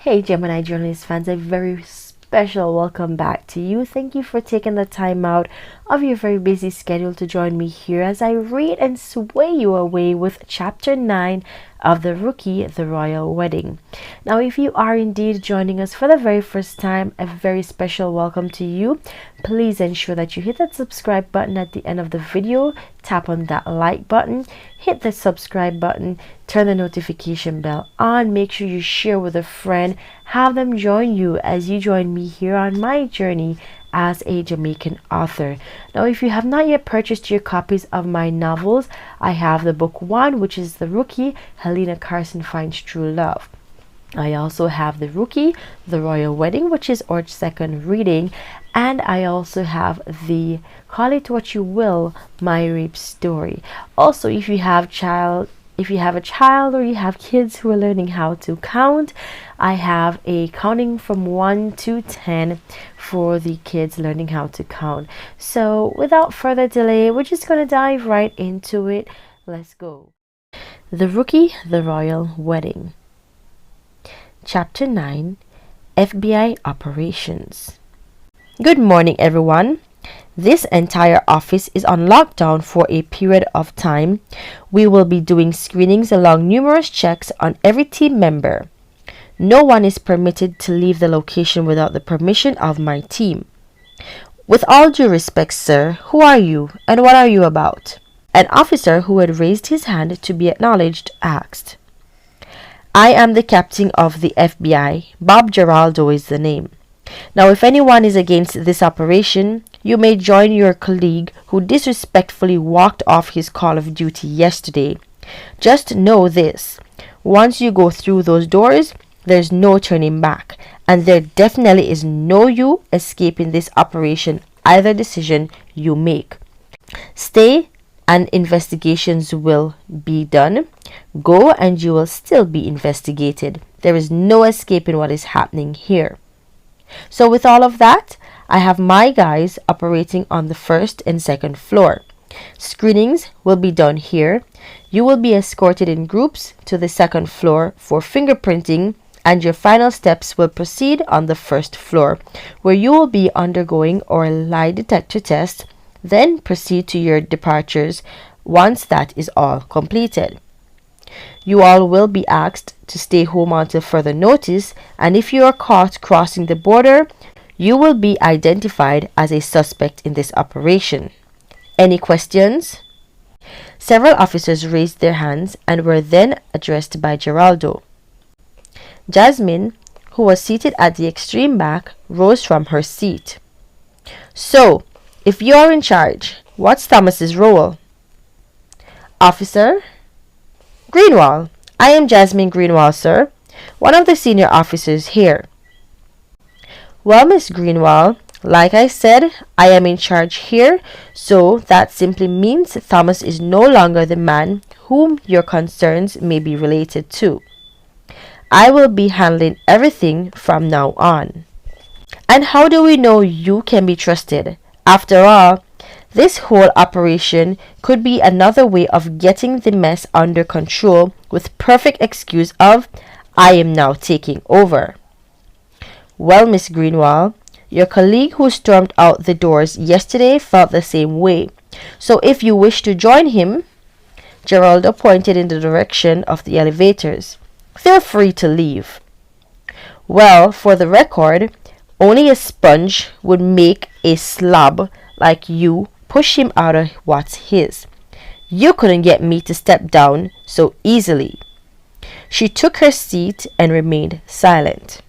Hey Gemini journalist fans, a very special welcome back to you. Thank you for taking the time out of your very busy schedule to join me here as I read and sway you away with chapter 9 of The Rookie, The Royal Wedding. Now, if you are indeed joining us for the very first time, a very special welcome to you. Please ensure that you hit that subscribe button at the end of the video, tap on that like button, hit the subscribe button, turn the notification bell on, make sure you share with a friend, have them join you as you join me here on my journey as a Jamaican author. Now, if you have not yet purchased your copies of my novels, I have the book 1, which is The Rookie, Helena Carson Finds True Love. I also have The Rookie, The Royal Wedding, which is our second reading, and I also have the Call It What You Will, My Rape Story. Also, if you have a child or you have kids who are learning how to count, I have a counting from 1 to 10 for the kids learning how to count. So without further delay, we're just going to dive right into it. Let's go. The Rookie, The Royal Wedding. Chapter 9, FBI Operations. Good morning, everyone. This entire office is on lockdown for a period of time. We will be doing screenings along numerous checks on every team member. No one is permitted to leave the location without the permission of my team. With all due respect, sir, who are you and what are you about? An officer who had raised his hand to be acknowledged asked. I am the captain of the FBI. Bob Geraldo is the name. Now, if anyone is against this operation, you may join your colleague who disrespectfully walked off his call of duty yesterday. Just know this. Once you go through those doors, there's no turning back, and there definitely is no you escaping this operation, either decision you make. Stay and investigations will be done. Go and you will still be investigated. There is no escaping what is happening here. So with all of that, I have my guys operating on the first and second floor. Screenings will be done here. You will be escorted in groups to the second floor for fingerprinting, and your final steps will proceed on the first floor, where you will be undergoing our lie detector test, then proceed to your departures once that is all completed. You all will be asked to stay home until further notice, and if you are caught crossing the border, you will be identified as a suspect in this operation. Any questions? Several officers raised their hands and were then addressed by Geraldo. Jasmine, who was seated at the extreme back, rose from her seat. So, if you are in charge, what's Thomas's role? Officer Greenwald. I am Jasmine Greenwald, sir, one of the senior officers here. Well, Miss Greenwald, like I said, I am in charge here, so that simply means Thomas is no longer the man whom your concerns may be related to. I will be handling everything from now on. And how do we know you can be trusted? After all, this whole operation could be another way of getting the mess under control with perfect excuse of, I am now taking over. Well, Miss Greenwald, your colleague who stormed out the doors yesterday felt the same way. So if you wish to join him, Geraldo pointed in the direction of the elevators. Feel free to leave. Well, for the record, only a sponge would make a slob like you push him out of what's his. You couldn't get me to step down so easily. She took her seat and remained silent.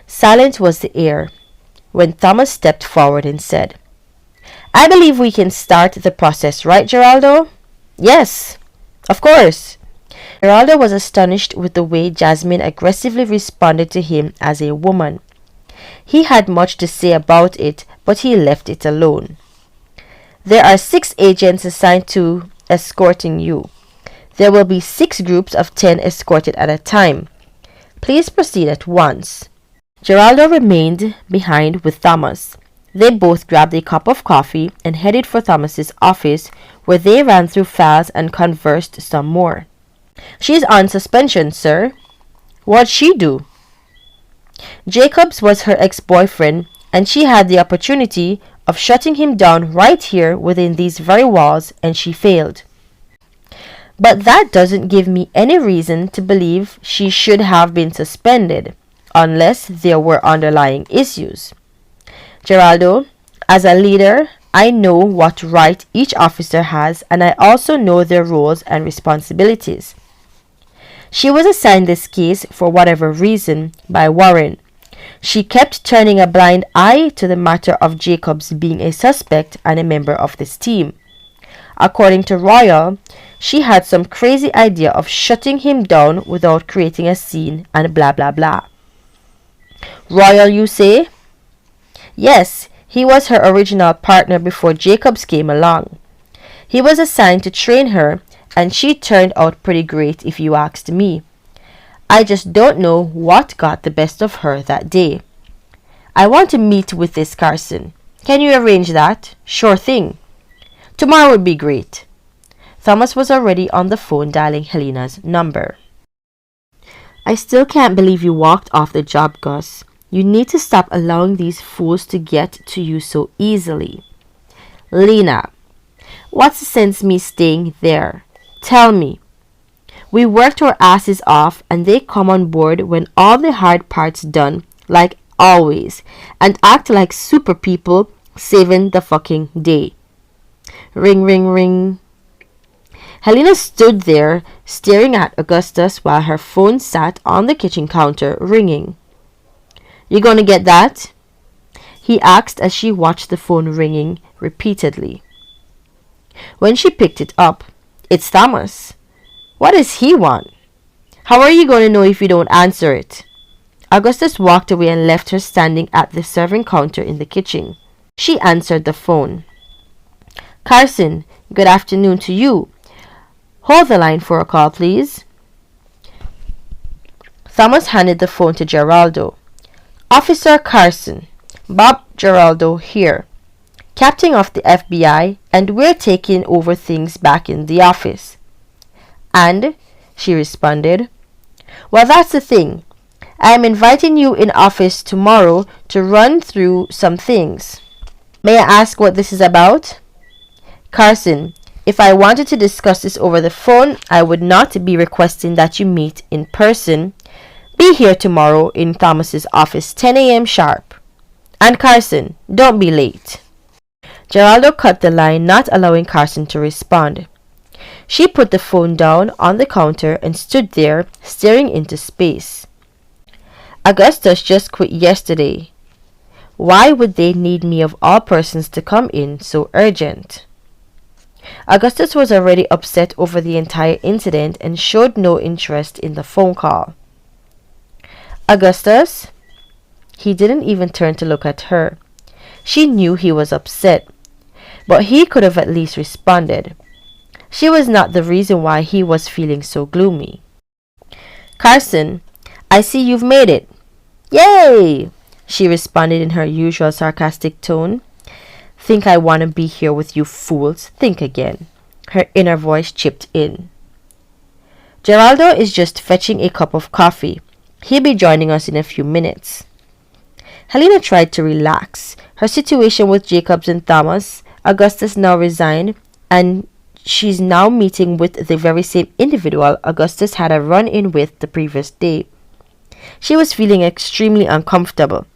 Silent was the air when Thomas stepped forward and said, I believe we can start the process, right, Geraldo? Yes, of course. Geraldo was astonished with the way Jasmine aggressively responded to him as a woman. He had much to say about it, but he left it alone. There are 6 agents assigned to escorting you. There will be 6 groups of 10 escorted at a time. Please proceed at once. Geraldo remained behind with Thomas. They both grabbed a cup of coffee and headed for Thomas's office, where they ran through files and conversed some more. She's on suspension, sir. What'd she do? Jacobs was her ex-boyfriend, and she had the opportunity of shutting him down right here within these very walls, and she failed. But that doesn't give me any reason to believe she should have been suspended, unless there were underlying issues. Geraldo, as a leader, I know what right each officer has, and I also know their roles and responsibilities. She was assigned this case for whatever reason by Warren. She kept turning a blind eye to the matter of Jacobs being a suspect and a member of this team. According to Royal, she had some crazy idea of shutting him down without creating a scene and blah blah blah. Royal, you say? Yes, he was her original partner before Jacobs came along. He was assigned to train her, and she turned out pretty great if you asked me. I just don't know what got the best of her that day. I want to meet with this Carson. Can you arrange that? Sure thing. Tomorrow would be great. Thomas was already on the phone dialing Helena's number. I still can't believe you walked off the job, Gus. You need to stop allowing these fools to get to you so easily. Lena, what's the sense me staying there? Tell me. We worked our asses off and they come on board when all the hard part's done, like always, and act like super people saving the fucking day. Ring, ring, ring. Helena stood there staring at Augustus while her phone sat on the kitchen counter ringing. You gonna get that? He asked as she watched the phone ringing repeatedly. When she picked it up, it's Thomas. What does he want? How are you going to know if you don't answer it? Augustus walked away and left her standing at the serving counter in the kitchen. She answered the phone. Carson, good afternoon to you. Hold the line for a call, please. Thomas handed the phone to Geraldo. Officer Carson, Bob Geraldo here, Captain of the FBI, and we're taking over things back in the office. And, she responded, well, that's the thing. I am inviting you in office tomorrow to run through some things. May I ask what this is about? Carson, if I wanted to discuss this over the phone, I would not be requesting that you meet in person. Be here tomorrow in Thomas's office, 10 a.m. sharp. And Carson, don't be late. Geraldo cut the line, not allowing Carson to respond. She put the phone down on the counter and stood there, staring into space. Augustus just quit yesterday. Why would they need me of all persons to come in so urgent? Augustus was already upset over the entire incident and showed no interest in the phone call. Augustus? He didn't even turn to look at her. She knew he was upset, but he could have at least responded. She was not the reason why he was feeling so gloomy. Carson, I see you've made it. Yay! She responded in her usual sarcastic tone. Think I want to be here with you fools? Think again. Her inner voice chipped in. Geraldo is just fetching a cup of coffee. He'll be joining us in a few minutes. Helena tried to relax. Her situation with Jacobs and Thomas, Augustus now resigned, and she's now meeting with the very same individual Augustus had a run-in with the previous day. She was feeling extremely uncomfortable.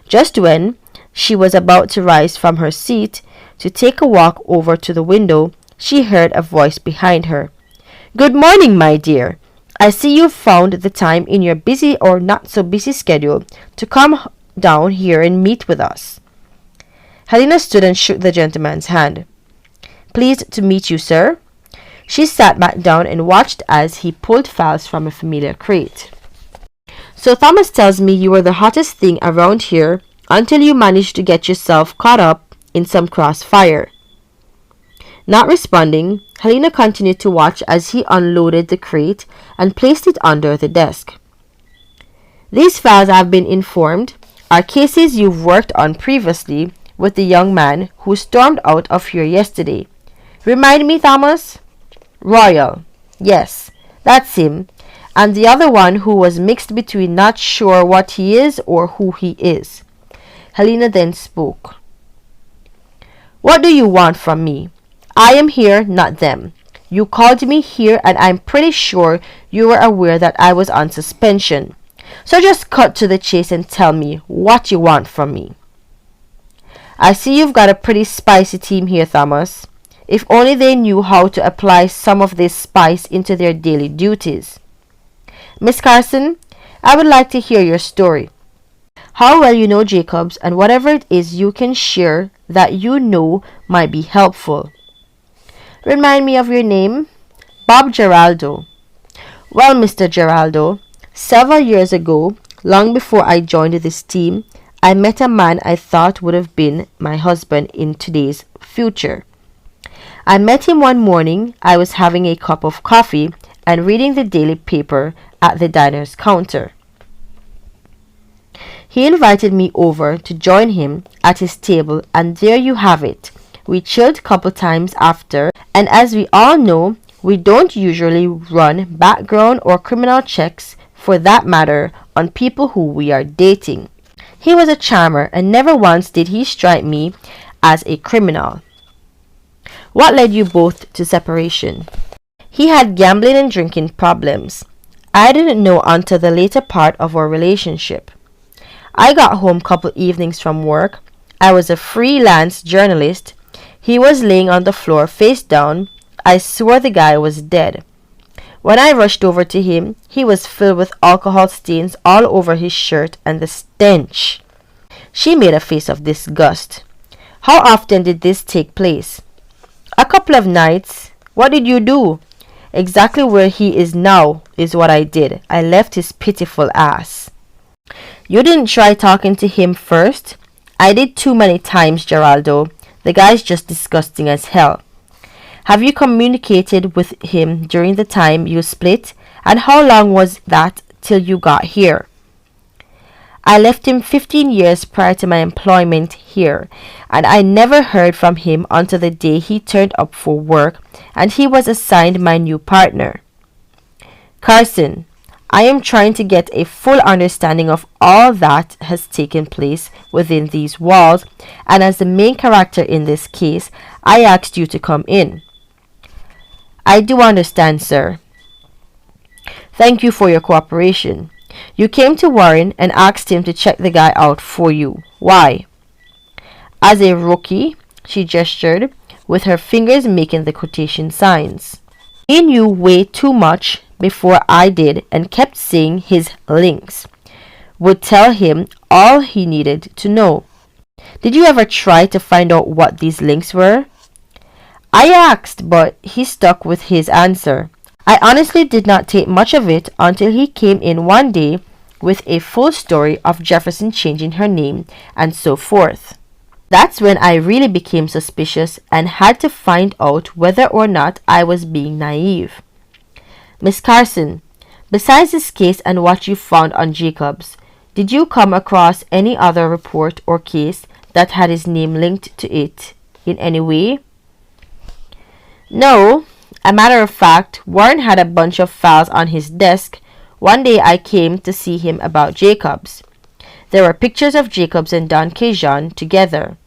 Just when she was about to rise from her seat to take a walk over to the window, she heard a voice behind her. Good morning, my dear. I see you've found the time in your busy or not so busy schedule to come down here and meet with us. Helena stood and shook the gentleman's hand. Pleased to meet you, sir. She sat back down and watched as he pulled files from a familiar crate. So Thomas tells me you were the hottest thing around here until you managed to get yourself caught up in some crossfire. Not responding, Helena continued to watch as he unloaded the crate and placed it under the desk. These files, I've been informed, are cases you've worked on previously with the young man who stormed out of here yesterday. Remind me, Thomas? Royal. Yes, that's him. and the other one who was mixed between not sure what he is or who he is. Helena then spoke. What do you want from me? I am here, not them. You called me here, and I'm pretty sure you were aware that I was on suspension. So just cut to the chase and tell me what you want from me. I see you've got a pretty spicy team here, Thomas. If only they knew how to apply some of this spice into their daily duties. Miss Carson, I would like to hear your story. How well you know Jacobs, and whatever it is you can share that you know might be helpful. Remind me of your name. Bob Geraldo. Well, Mr. Geraldo, several years ago, long before I joined this team, I met a man I thought would have been my husband in today's future. I met him one morning. I was having a cup of coffee and reading the daily paper at the diner's counter. He invited me over to join him at his table, and there you have it. We chilled a couple times after, and as we all know, we don't usually run background or criminal checks, for that matter, on people who we are dating. He was a charmer, and never once did he strike me as a criminal. What led you both to separation? He had gambling and drinking problems. I didn't know until the later part of our relationship. I got home couple evenings from work. I was a freelance journalist. He was laying on the floor face down. I swore the guy was dead. When I rushed over to him, he was filled with alcohol stains all over his shirt and the stench. She made a face of disgust. How often did this take place? A couple of nights. What did you do? Exactly where he is now is what I did. I left his pitiful ass. You didn't try talking to him first? I did too many times, Geraldo. The guy's just disgusting as hell. Have you communicated with him during the time you split? And how long was that till you got here? I left him 15 years prior to my employment here, and I never heard from him until the day he turned up for work, and he was assigned my new partner. Carson, I am trying to get a full understanding of all that has taken place within these walls, and as the main character in this case, I asked you to come in. I do understand, sir. Thank you for your cooperation. You came to Warren and asked him to check the guy out for you. Why? As a rookie, she gestured, with her fingers making the quotation signs. He knew way too much before I did and kept saying his links would tell him all he needed to know. Did you ever try to find out what these links were? I asked, but he stuck with his answer. I honestly did not take much of it until he came in one day with a full story of Jefferson changing her name and so forth. That's when I really became suspicious and had to find out whether or not I was being naive. Miss Carson, besides this case and what you found on Jacobs, did you come across any other report or case that had his name linked to it in any way? No. A matter of fact, Warren had a bunch of files on his desk. One day I came to see him about Jacobs. There were pictures of Jacobs and Don Cajon together.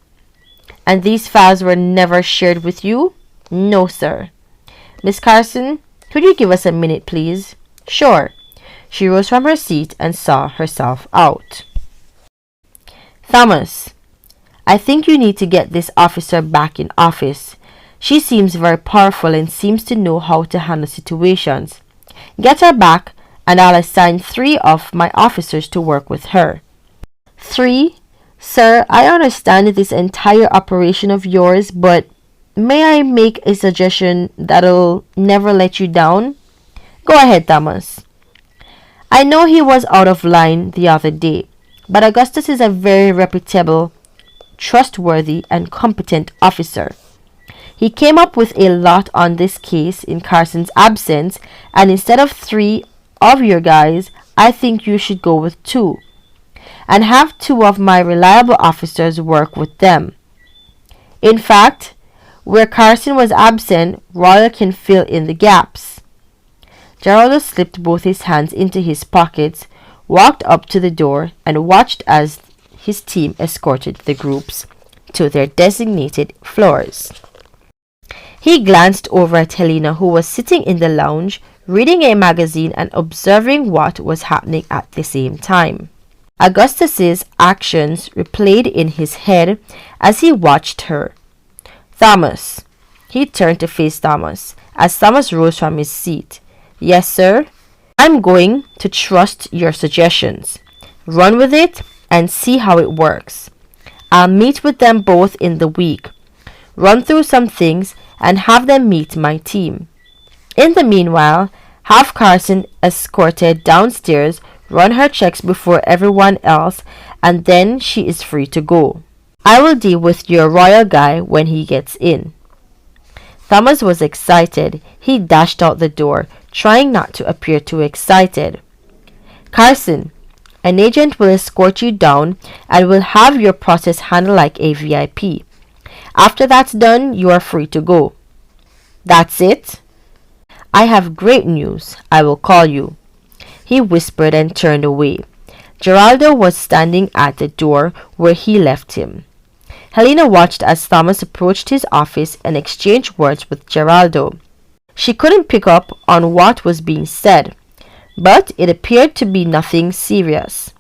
And these files were never shared with you? No, sir. Miss Carson, could you give us a minute, please? Sure. She rose from her seat and saw herself out. Thomas, I think you need to get this officer back in office. She seems very powerful and seems to know how to handle situations. Get her back, and I'll assign 3 of my officers to work with her. 3? Sir, I understand this entire operation of yours, but may I make a suggestion that'll never let you down? Go ahead, Thomas. I know he was out of line the other day, but Augustus is a very reputable, trustworthy, and competent officer. He came up with a lot on this case in Carson's absence, and instead of 3 of your guys, I think you should go with 2, and have 2 of my reliable officers work with them. In fact, where Carson was absent, Royal can fill in the gaps. Geraldo slipped both his hands into his pockets, walked up to the door, and watched as his team escorted the groups to their designated floors. He glanced over at Helena, who was sitting in the lounge, reading a magazine and observing what was happening at the same time. Augustus's actions replayed in his head as he watched her. Thomas. He turned to face Thomas as Thomas rose from his seat. Yes, sir. I'm going to trust your suggestions. Run with it and see how it works. I'll meet with them both in the week, run through some things, and have them meet my team. In the meanwhile, have Carson escorted downstairs, run her checks before everyone else, and then she is free to go. I will deal with your royal guy when he gets in. Thomas was excited. He dashed out the door, trying not to appear too excited. Carson, an agent will escort you down and will have your process handled like a VIP. After that's done, you are free to go. That's it? I have great news. I will call you. He whispered and turned away. Geraldo was standing at the door where he left him. Helena watched as Thomas approached his office and exchanged words with Geraldo. She couldn't pick up on what was being said, but it appeared to be nothing serious.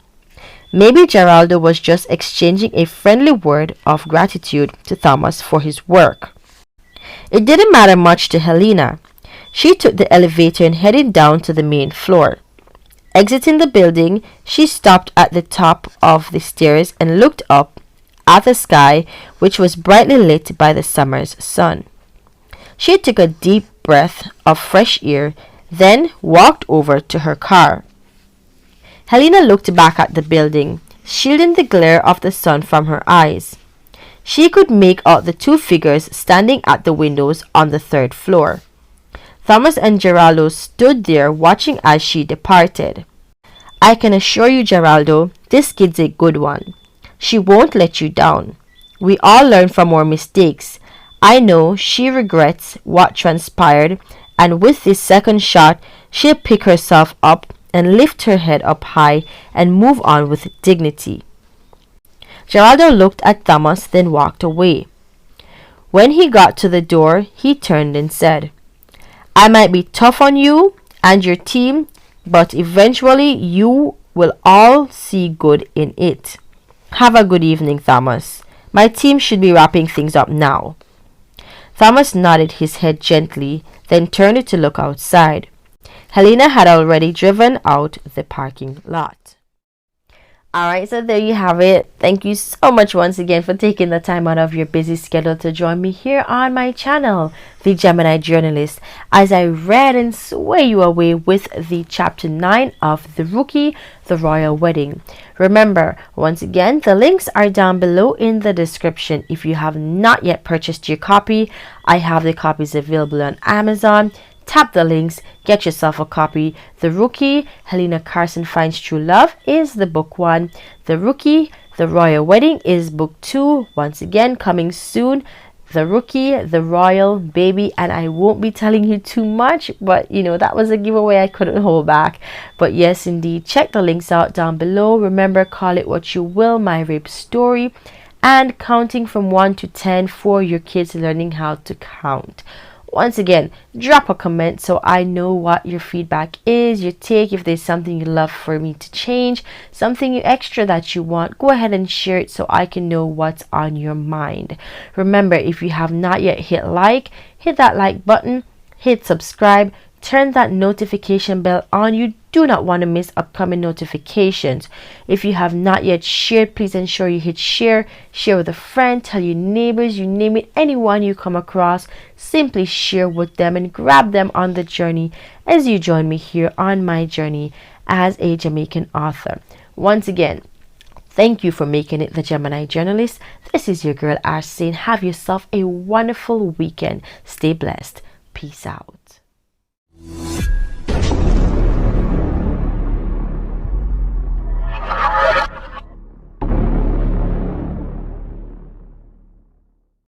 Maybe Geraldo was just exchanging a friendly word of gratitude to Thomas for his work. It didn't matter much to Helena. She took the elevator and headed down to the main floor. Exiting the building, she stopped at the top of the stairs and looked up at the sky, which was brightly lit by the summer's sun. She took a deep breath of fresh air, then walked over to her car. Helena looked back at the building, shielding the glare of the sun from her eyes. She could make out the two figures standing at the windows on the third floor. Thomas and Geraldo stood there watching as she departed. I can assure you, Geraldo, this kid's a good one. She won't let you down. We all learn from our mistakes. I know she regrets what transpired, and with this second shot, she'll pick herself up and lift her head up high and move on with dignity. Geraldo looked at Thomas, then walked away. When he got to the door, he turned and said, I might be tough on you and your team, but eventually you will all see good in it. Have a good evening, Thomas. My team should be wrapping things up now. Thomas nodded his head gently, then turned to look outside. Helena had already driven out the parking lot. Alright, so there you have it. Thank you so much once again for taking the time out of your busy schedule to join me here on my channel, The Gemini Journalist, as I read and sway you away with the chapter 9 of The Rookie, The Royal Wedding. Remember, once again, the links are down below in the description. If you have not yet purchased your copy, I have the copies available on Amazon. Tap the links, get yourself a copy. The Rookie, Helena Carson Finds True Love is the book 1. The Rookie, The Royal Wedding is book 2. Once again, coming soon. The Rookie, The Royal Baby, and I won't be telling you too much, but you know, that was a giveaway I couldn't hold back. But yes, indeed, check the links out down below. Remember, call it what you will, my rape story, and counting from 1 to 10 for your kids learning how to count. Once again, drop a comment so I know what your feedback is, your take. If there's something you'd love for me to change, something extra that you want, go ahead and share it so I can know what's on your mind. Remember, if you have not yet hit like, hit that like button, hit subscribe, turn that notification bell on. You do not want to miss upcoming notifications. If you have not yet shared, please ensure you hit share with a friend, tell your neighbors, you name it, anyone you come across. Simply share with them and grab them on the journey as you join me here on my journey as a Jamaican author. Once again, thank you for making it the Gemini Journalist. This is your girl Ash saying have yourself a wonderful weekend. Stay blessed. Peace out.